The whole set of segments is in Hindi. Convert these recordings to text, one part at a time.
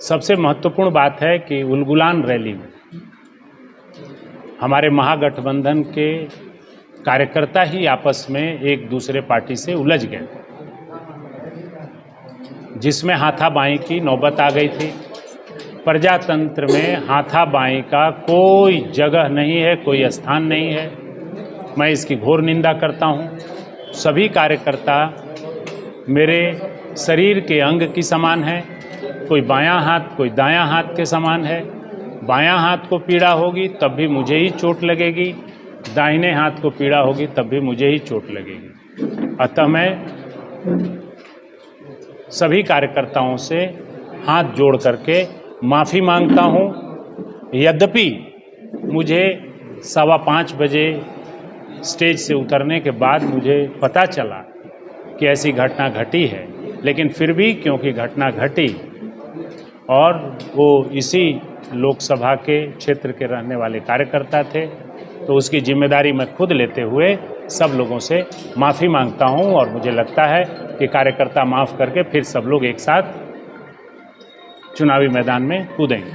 सबसे महत्वपूर्ण बात है कि उलगुलान रैली में हमारे महागठबंधन के कार्यकर्ता ही आपस में एक दूसरे पार्टी से उलझ गए, जिसमें हाथापाई की नौबत आ गई थी। प्रजातंत्र में हाथापाई का कोई जगह नहीं है, कोई स्थान नहीं है। मैं इसकी घोर निंदा करता हूँ। सभी कार्यकर्ता मेरे शरीर के अंग की समान है। कोई बायां हाथ कोई दायां हाथ के समान है। बायां हाथ को पीड़ा होगी तब भी मुझे ही चोट लगेगी, दाहिने हाथ को पीड़ा होगी तब भी मुझे ही चोट लगेगी। अतः मैं सभी कार्यकर्ताओं से हाथ जोड़ करके माफ़ी मांगता हूँ। यद्यपि मुझे 5:15 बजे स्टेज से उतरने के बाद मुझे पता चला कि ऐसी घटना घटी है, लेकिन फिर भी क्योंकि घटना घटी और वो इसी लोकसभा के क्षेत्र के रहने वाले कार्यकर्ता थे, तो उसकी जिम्मेदारी मैं खुद लेते हुए सब लोगों से माफ़ी मांगता हूं। और मुझे लगता है कि कार्यकर्ता माफ़ करके फिर सब लोग एक साथ चुनावी मैदान में कूदेंगे।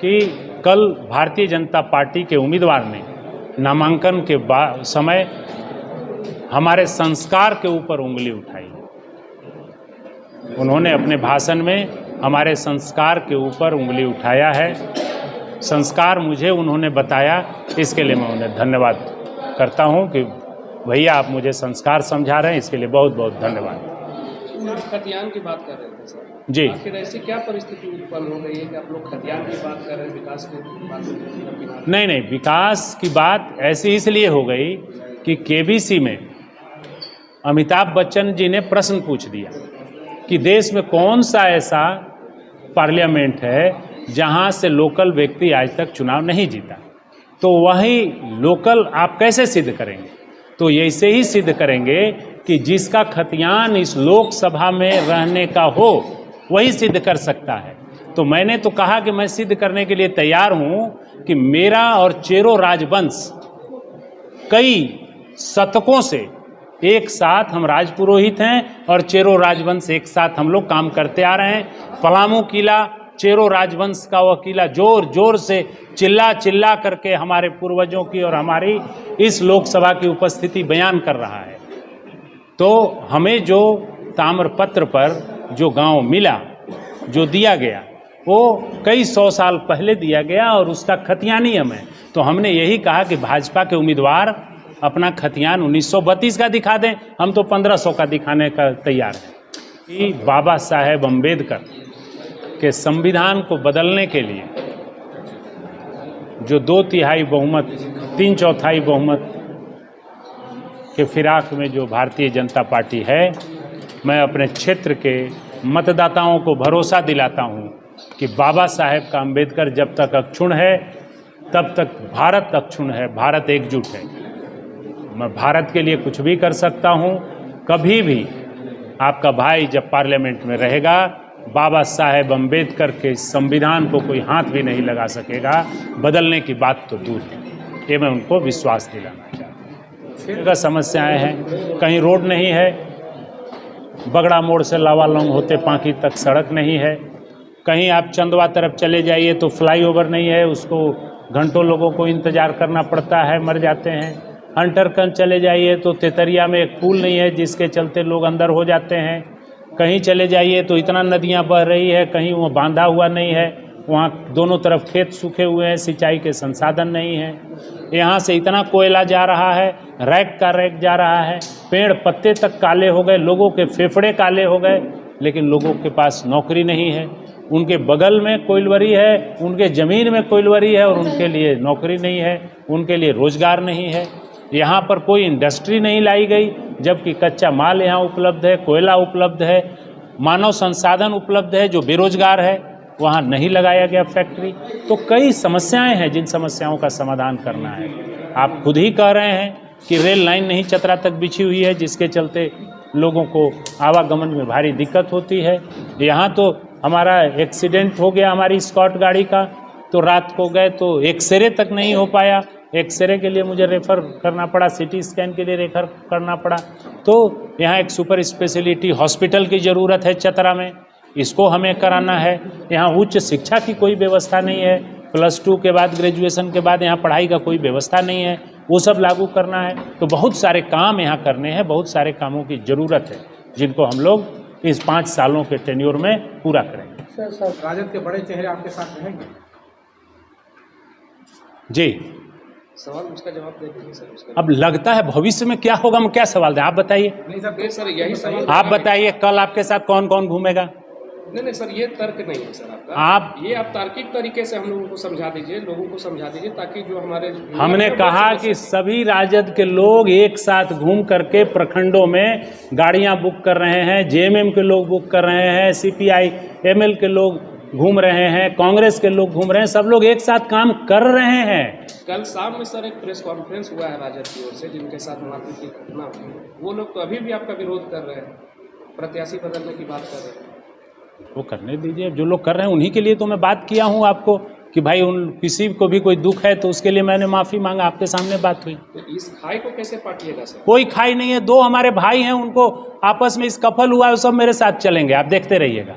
कि कल भारतीय जनता पार्टी के उम्मीदवार ने नामांकन के समय हमारे संस्कार के ऊपर उंगली उठाई। उन्होंने अपने भाषण में हमारे संस्कार के ऊपर उंगली उठाया है। संस्कार मुझे उन्होंने बताया, इसके लिए मैं उन्हें धन्यवाद करता हूं कि भैया आप मुझे संस्कार समझा रहे हैं, इसके लिए बहुत बहुत धन्यवाद। खतियान की बात कर रहे थे सर जी, आखिर ऐसी क्या परिस्थिति उत्पन्न हो गई है कि आप लोग खतियान की बात कर रहे हैं, विकास की बात? नहीं, विकास की बात ऐसी इसलिए हो गई कि केबीसी में अमिताभ बच्चन जी ने प्रश्न पूछ दिया कि देश में कौन सा ऐसा पार्लियामेंट है जहां से लोकल व्यक्ति आज तक चुनाव नहीं जीता, तो वही लोकल आप कैसे सिद्ध करेंगे? तो ऐसे ही सिद्ध करेंगे कि जिसका खतियान इस लोकसभा में रहने का हो वही सिद्ध कर सकता है। तो मैंने तो कहा कि मैं सिद्ध करने के लिए तैयार हूं कि मेरा और चेरो राजवंश कई शतकों से एक साथ हम राजपुरोहित हैं और चेरो राजवंश एक साथ हम लोग काम करते आ रहे हैं। पलामू किला चेरो राजवंश का वह किला जोर जोर से चिल्ला चिल्ला करके हमारे पूर्वजों की और हमारी इस लोकसभा की उपस्थिति बयान कर रहा है। तो हमें जो ताम्रपत्र पर जो गांव मिला, जो दिया गया, वो कई 100 साल पहले दिया गया और उसका खतियानी हमें, तो हमने यही कहा कि भाजपा के उम्मीदवार अपना खतियान 1932 का दिखा दें, हम तो 1500 का दिखाने का तैयार हैं। कि बाबा साहेब अम्बेडकर के संविधान को बदलने के लिए जो 2/3 बहुमत 3/4 बहुमत के फिराक में जो भारतीय जनता पार्टी है, मैं अपने क्षेत्र के मतदाताओं को भरोसा दिलाता हूं कि बाबा साहेब का अम्बेडकर जब तक अक्षुण्ण है तब तक भारत अक्षुण्ण है, भारत एकजुट है। मैं भारत के लिए कुछ भी कर सकता हूं। कभी भी आपका भाई जब पार्लियामेंट में रहेगा, बाबा साहेब अम्बेडकर के संविधान को कोई हाथ भी नहीं लगा सकेगा। बदलने की बात तो दूर है, ये मैं उनको विश्वास दिलाना चाहता हूँ। समस्याएं हैं, कहीं रोड नहीं है, बगड़ा मोड़ से लावालौंग होते पांकी तक सड़क नहीं है। कहीं आप चंदवा तरफ चले जाइए तो फ्लाईओवर नहीं है, उसको घंटों लोगों को इंतजार करना पड़ता है, मर जाते हैं। हंटरकंज चले जाइए तो तेतरिया में एक पुल नहीं है जिसके चलते लोग अंदर हो जाते हैं। कहीं चले जाइए तो इतना नदियां बह रही है, कहीं वो बांधा हुआ नहीं है, वहाँ दोनों तरफ खेत सूखे हुए हैं, सिंचाई के संसाधन नहीं है। यहाँ से इतना कोयला जा रहा है, रैक का रैक जा रहा है, पेड़ पत्ते तक काले हो गए, लोगों के फेफड़े काले हो गए, लेकिन लोगों के पास नौकरी नहीं है। उनके बगल में कोयलवरी है, उनके ज़मीन में कोयलवरी है और उनके लिए नौकरी नहीं है, उनके लिए रोजगार नहीं है। यहाँ पर कोई इंडस्ट्री नहीं लाई गई, जबकि कच्चा माल यहाँ उपलब्ध है, कोयला उपलब्ध है, मानव संसाधन उपलब्ध है। जो बेरोजगार है वहाँ नहीं लगाया गया फैक्ट्री। तो कई समस्याएं हैं जिन समस्याओं का समाधान करना है। आप खुद ही कह रहे हैं कि रेल लाइन नहीं चतरा तक बिछी हुई है, जिसके चलते लोगों को आवागमन में भारी दिक्कत होती है। यहाँ तो हमारा एक्सीडेंट हो गया हमारी स्कॉट गाड़ी का, तो रात को गए तो एक्सरे तक नहीं हो पाया। एक्सरे के लिए मुझे रेफ़र करना पड़ा, सिटी स्कैन के लिए रेफ़र करना पड़ा। तो यहाँ एक सुपर स्पेशलिटी हॉस्पिटल की ज़रूरत है चतरा में। इसको हमें कराना है। यहाँ उच्च शिक्षा की कोई व्यवस्था नहीं है, +2 के बाद ग्रेजुएशन के बाद यहाँ पढ़ाई का कोई व्यवस्था नहीं है, वो सब लागू करना है। तो बहुत सारे काम यहाँ करने हैं, बहुत सारे कामों की ज़रूरत है जिनको हम लोग इस 5 सालों के टेन्योर में पूरा करेंगे। सर राजद के बड़े चेहरे आपके साथ रहेंगे? जी, सवाल उसका जवाब दे दीजिए सर। उसका अब लगता है भविष्य में क्या होगा, हम क्या सवाल दें, आप बताइए। नहीं सर, यही सवाल। आप बताइए कल आपके साथ कौन कौन घूमेगा? नहीं सर, ये तर्क नहीं है सर आपका। आप तार्किक तरीके से हम लोगों को समझा दीजिए, लोगों को समझा दीजिए, ताकि जो हमारे हमने कहा कि सभी राजद के लोग एक साथ घूम करके प्रखंडों में गाड़ियां बुक कर रहे हैं, जेएमएम के लोग बुक कर रहे हैं, सीपीआई एमएल के लोग घूम रहे हैं, कांग्रेस के लोग घूम रहे हैं, सब लोग एक साथ काम कर रहे हैं। कल शाम में सर एक प्रेस कॉन्फ्रेंस हुआ है राजद की ओर से, जिनके साथ मारपीट की घटना हुई, वो लोग तो अभी भी आपका विरोध कर रहे हैं, प्रत्याशी बदलने की बात कर रहे हैं। वो करने दीजिए, जो लोग कर रहे हैं उन्हीं के लिए तो मैं बात किया हूँ आपको कि भाई उन किसी को भी कोई दुख है तो उसके लिए मैंने माफ़ी मांगा, आपके सामने बात हुई। तो इस खाई को कैसे पाटिएगा सर? कोई खाई नहीं है, 2 हमारे भाई हैं, उनको आपस में स्कफल हुआ है, वो सब मेरे साथ चलेंगे, आप देखते रहिएगा।